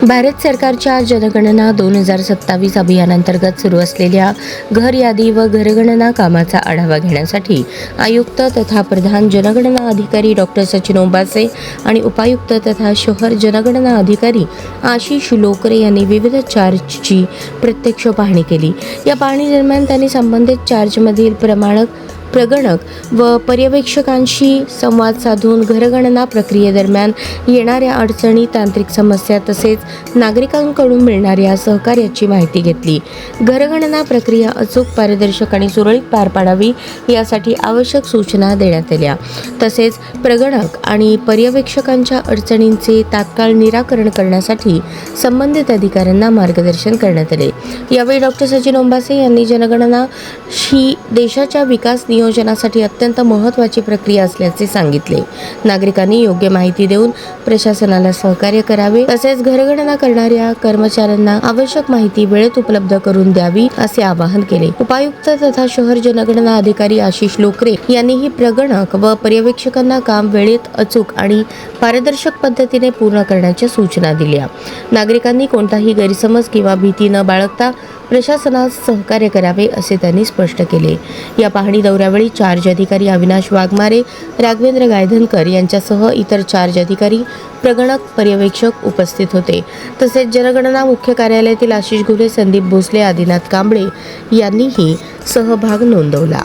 भारत सरकारच्या जनगणना 2027 अभियानांतर्गत सुरू असलेल्या घर यादी व घरगणना कामाचा आढावा घेण्यासाठी आयुक्त तथा प्रधान जनगणना अधिकारी डॉक्टर सचिन ओंबासे आणि उपायुक्त तथा शहर जनगणना अधिकारी आशिष लोकरे यांनी विविध चार्जची प्रत्यक्ष पाहणी केली। या पाहणी दरम्यान त्यांनी संबंधित चार्जमधील प्रगणक व पर्यवेक्षकांशी संवाद साधून घरगणना प्रक्रियेदरम्यान येणाऱ्या अडचणी, तांत्रिक समस्या तसेच नागरिकांकडून मिळणाऱ्या सहकार्याची माहिती घेतली। घरगणना प्रक्रिया अचूक, पारदर्शक आणि सुरळीत पार पाडावी यासाठी आवश्यक सूचना देण्यात आल्या। तसेच प्रगणक आणि पर्यवेक्षकांच्या अडचणींचे तात्काळ निराकरण करण्यासाठी संबंधित अधिकाऱ्यांना मार्गदर्शन करण्यात आले। यावेळी डॉक्टर सचिन ओंबासे यांनी जनगणना ही देशाच्या विकास नियोजनासाठी अत्यंत महत्त्वाची प्रक्रिया असल्याचे सांगितले। नागरिकांनी योग्य माहिती देऊन प्रशासनाला सहकार्य करावे, तसेच घरगणना करणाऱ्या कर्मचाऱ्यांना आवश्यक माहिती वेळेत उपलब्ध करून द्यावी असे आवाहन केले। उपायुक्त तथा शहर जनगणना अधिकारी आशिष लोकरे यांनीही प्रगणक व पर्यवेक्षकांना काम वेळेत, अचूक आणि पारदर्शक पद्धतीने पूर्ण करण्याच्या सूचना दिल्या। नागरिकांनी कोणताही गैरसमज किंवा भीती न बाळगता प्रशासनास सहकार्य करावे असे त्यांनी स्पष्ट केले। या पाहणी दौऱ्यावेळी चार्ज अधिकारी अविनाश वाघमारे, राघवेंद्र गायधनकर यांच्यासह इतर चार्ज अधिकारी, प्रगणक, पर्यवेक्षक उपस्थित होते। तसेच जनगणना मुख्य कार्यालयातील आशिष घुले, संदीप भोसले, आदिनाथ कांबळे यांनीही सहभाग नोंदवला।